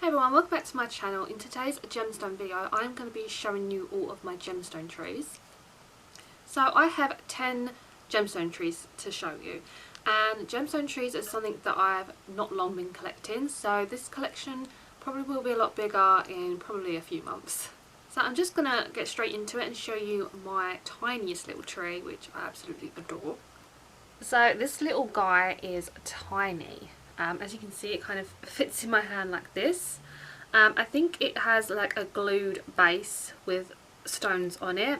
Hey everyone, welcome back to my channel. In today's gemstone video, I'm going to be showing you all of my gemstone trees. So I have 10 gemstone trees to show you, and gemstone trees is something that I've not long been collecting, so this collection probably will be a lot bigger in probably a few months. So I'm just going to get straight into it and show you my tiniest little tree, which I absolutely adore. So this little guy is tiny. As you can see, it kind of fits in my hand like this. I think it has like a glued base with stones on it,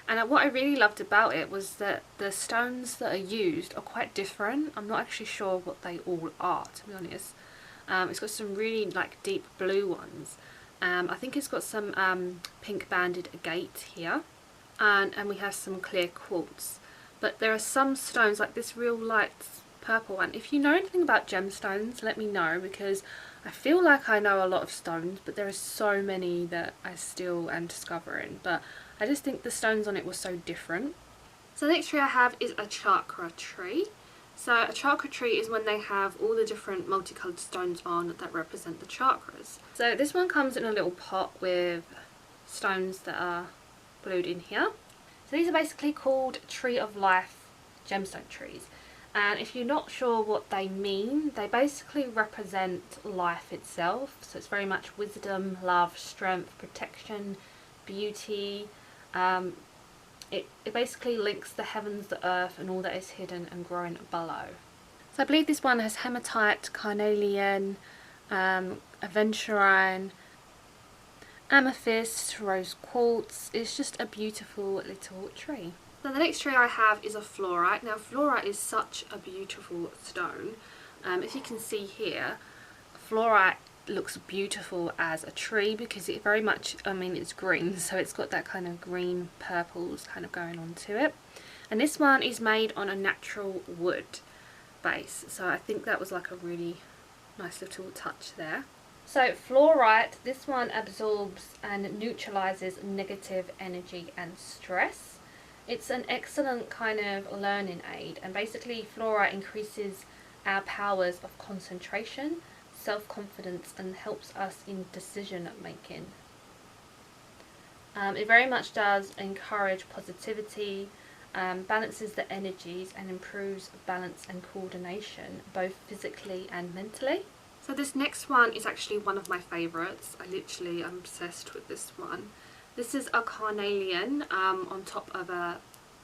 and what I really loved about it was that the stones that are used are quite different. I'm not actually sure what they all are, to be honest. It's got some really like deep blue ones. I think it's got some pink banded agate here, and we have some clear quartz. But there are some stones like this real light purple one. If you know anything about gemstones, let me know, because I feel like I know a lot of stones, but there are so many that I still am discovering. But I just think the stones on it were so different. So the next tree I have is a chakra tree. So a chakra tree is when they have all the different multicoloured stones on that represent the chakras. So this one comes in a little pot with stones that are glued in here. So these are basically called Tree of Life gemstone trees. And if you're not sure what they mean, they basically represent life itself. So it's very much wisdom, love, strength, protection, beauty. It basically links the heavens, the earth, and all that is hidden and growing below. So I believe this one has Hematite, Carnelian, Aventurine, Amethyst, Rose Quartz. It's just a beautiful little tree. Now the next tree I have is a fluorite. Now fluorite is such a beautiful stone. If you can see here, fluorite looks beautiful as a tree because it very much, it's green, so it's got that kind of green purples kind of going on to it. And this one is made on a natural wood base, so I think that was like a really nice little touch there. So fluorite, this one absorbs and neutralizes negative energy and stress. It's an excellent kind of learning aid, and basically fluorite increases our powers of concentration, self-confidence, and helps us in decision making. It very much does encourage positivity, balances the energies, and improves balance and coordination, both physically and mentally. So this next one is actually one of my favourites. I'm obsessed with this one. This is a carnelian on top of a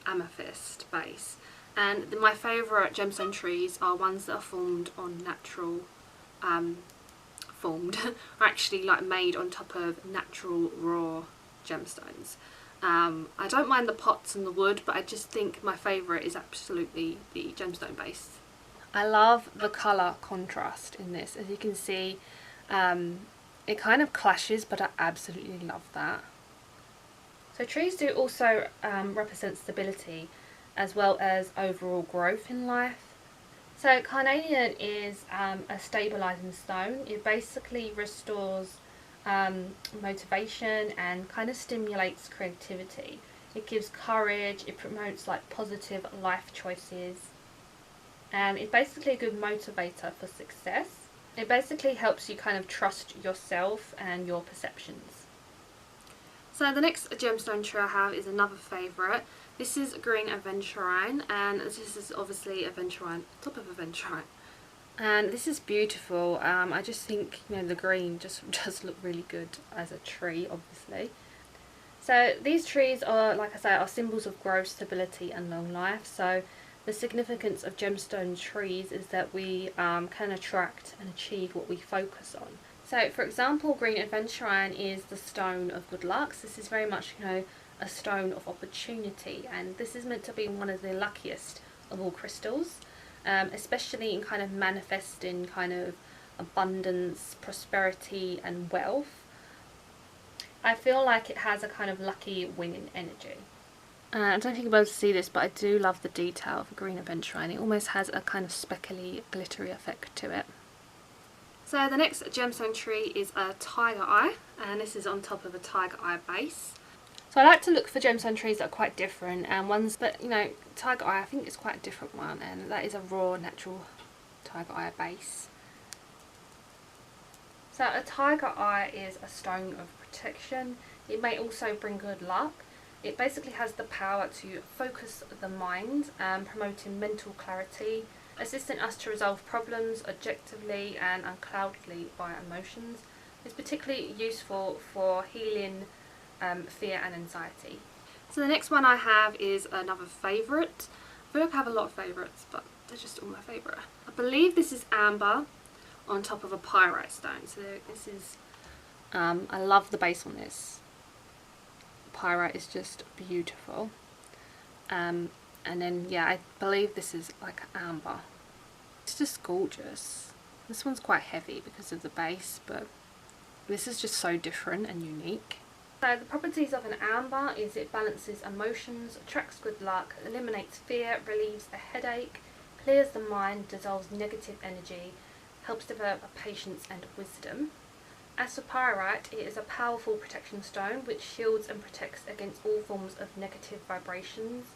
amethyst base, and my favourite gemstone trees are ones that are formed on natural, are actually like made on top of natural raw gemstones. I don't mind the pots and the wood, but I just think my favourite is absolutely the gemstone base. I love the colour contrast in this. As you can see, it kind of clashes, but I absolutely love that. So trees do also represent stability as well as overall growth in life. So carnelian is a stabilising stone. It basically restores motivation and kind of stimulates creativity. It gives courage, it promotes like positive life choices, and it's basically a good motivator for success. It basically helps you kind of trust yourself and your perceptions. So the next gemstone tree I have is another favourite. This is green aventurine, and this is obviously aventurine, top of aventurine. And this is beautiful. I just think, the green just does look really good as a tree, obviously. So these trees are, like I say, are symbols of growth, stability, and long life. So the significance of gemstone trees is that we can attract and achieve what we focus on. So for example, green aventurine is the stone of good luck. So this is very much, a stone of opportunity, and this is meant to be one of the luckiest of all crystals, especially in kind of manifesting kind of abundance, prosperity, and wealth. I feel like it has a kind of lucky winning energy. I don't think you'll be able to see this, but I do love the detail of the green aventurine. It almost has a kind of speckly, glittery effect to it. So the next gemstone tree is a tiger eye, and this is on top of a tiger eye base. So I like to look for gemstone trees that are quite different, and ones that, tiger eye I think is quite a different one, and that is a raw natural tiger eye base. So a tiger eye is a stone of protection. It may also bring good luck. It basically has the power to focus the mind, promoting mental clarity, assisting us to resolve problems objectively and uncloudedly by emotions. It's particularly useful for healing fear and anxiety. So the next one I have is another favourite. I feel like I have a lot of favourites, but they're just all my favourite. I believe this is amber on top of a pyrite stone. So this is, I love the base on this. Pyrite is just beautiful. And then, yeah, I believe this is like amber. It's just gorgeous. This one's quite heavy because of the base, but this is just so different and unique. So the properties of an amber is it balances emotions, attracts good luck, eliminates fear, relieves a headache, clears the mind, dissolves negative energy, helps develop patience and wisdom. As for pyrite, it is a powerful protection stone which shields and protects against all forms of negative vibrations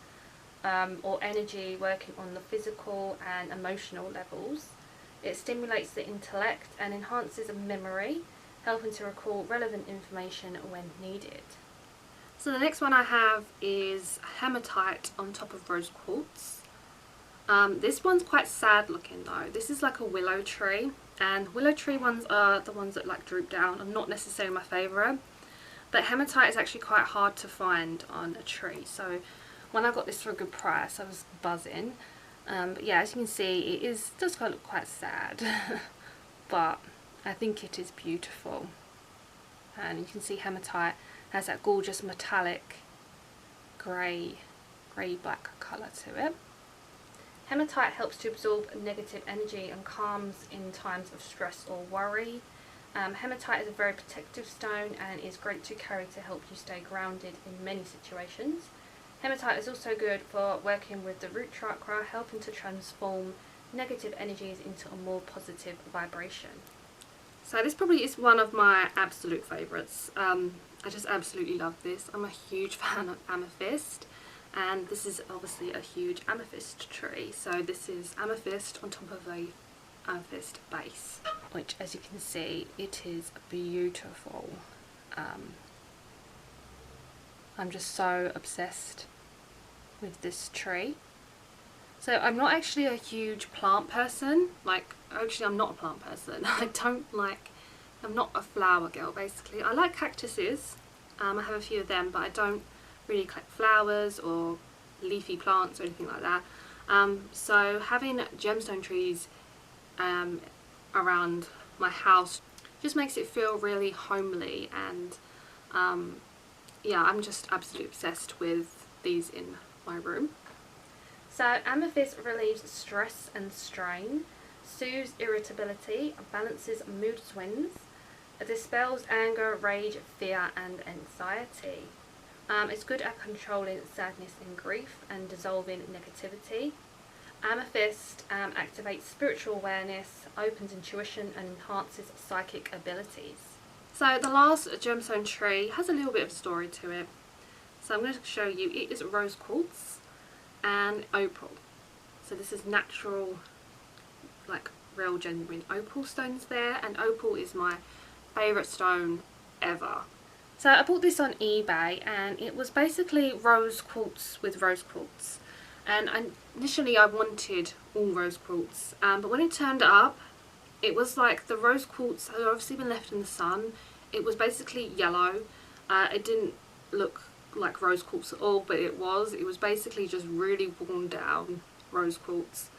or energy working on the physical and emotional levels. It stimulates the intellect and enhances memory, helping to recall relevant information when needed. So the next one I have is hematite on top of rose quartz. This one's quite sad looking though. This is like a willow tree, and willow tree ones are the ones that like droop down. I'm not necessarily my favourite, but hematite is actually quite hard to find on a tree. So when I got this for a good price, I was buzzing. But yeah, as you can see, does kind of look quite sad, but I think it is beautiful. And you can see hematite has that gorgeous metallic grey black colour to it. Hematite helps to absorb negative energy and calms in times of stress or worry. Hematite is a very protective stone and is great to carry to help you stay grounded in many situations. Hematite is also good for working with the root chakra, helping to transform negative energies into a more positive vibration. So this probably is one of my absolute favourites. I just absolutely love this. I'm a huge fan of amethyst. And this is obviously a huge amethyst tree. So this is amethyst on top of a amethyst base, which, as you can see, it is beautiful. I'm just so obsessed with this tree. So I'm not actually a huge plant person. Like, actually I'm not a plant person. I'm not a flower girl basically. I like cactuses. I have a few of them, but I don't really collect flowers or leafy plants or anything like that. So having gemstone trees around my house just makes it feel really homely, and yeah, I'm just absolutely obsessed with these in my room. So amethyst relieves stress and strain, soothes irritability, balances mood swings, dispels anger, rage, fear and anxiety. It's good at controlling sadness and grief and dissolving negativity. Amethyst activates spiritual awareness, opens intuition and enhances psychic abilities. So the last gemstone tree has a little bit of a story to it. So I'm going to show you. It is rose quartz and opal. So this is natural, like real genuine opal stones there, and opal is my favourite stone ever. So I bought this on eBay, and it was basically rose quartz with rose quartz. And initially I wanted all rose quartz, but when it turned up, it was like the rose quartz had obviously been left in the sun. It was basically yellow. It didn't look like rose quartz at all, but it was basically just really worn down rose quartz.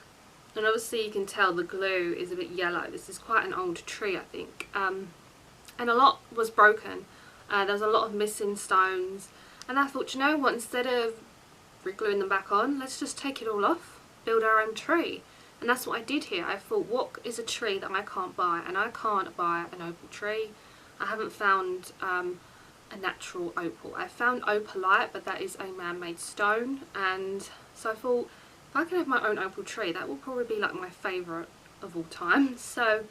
And obviously you can tell the glue is a bit yellow. This is quite an old tree, I think. And a lot was broken. There was a lot of missing stones, and I thought, you know what, instead of re-gluing them back on, let's just take it all off, build our own tree. And that's what I did here. I thought, what is a tree that I can't buy? And I can't buy an opal tree. I haven't found a natural opal. I found opalite, but that is a man-made stone, and so I thought, if I can have my own opal tree, that will probably be like my favourite of all time. So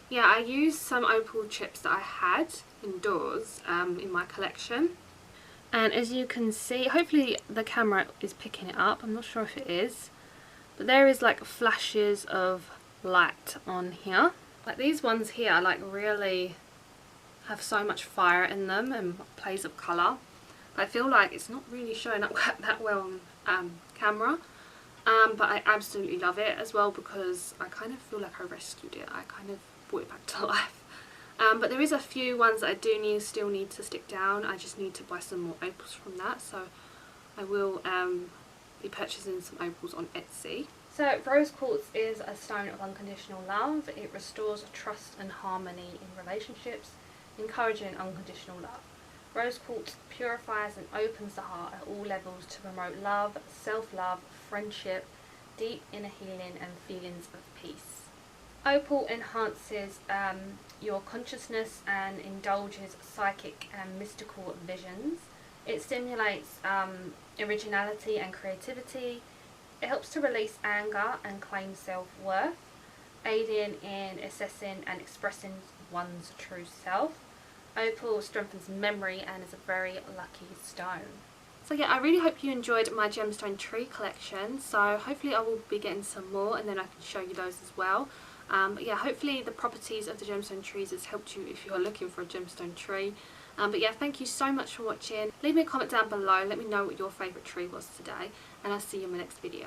yeah, I used some opal chips that I had indoors in my collection, and as you can see, hopefully the camera is picking it up, I'm not sure if it is, but there is like flashes of light on here. Like these ones here are like really have so much fire in them and plays of colour. I feel like it's not really showing up that well on camera. But I absolutely love it as well because I kind of feel like I rescued it. I kind of brought it back to life. But there is a few ones that I do still need to stick down. I just need to buy some more opals from that. So I will be purchasing some opals on Etsy. So rose quartz is a stone of unconditional love. It restores trust and harmony in relationships, encouraging unconditional love. Rose quartz purifies and opens the heart at all levels to promote love, self-love, friendship, deep inner healing and feelings of peace. Opal enhances your consciousness and indulges psychic and mystical visions. It stimulates originality and creativity. It helps to release anger and claim self-worth, aiding in assessing and expressing one's true self. Opal strengthens memory and is a very lucky stone. So yeah, I really hope you enjoyed my Gemstone Tree collection. So hopefully I will be getting some more and then I can show you those as well. But yeah, hopefully the properties of the gemstone trees has helped you if you are looking for a gemstone tree. But yeah, thank you so much for watching. Leave me a comment down below, let me know what your favourite tree was today, and I'll see you in my next video.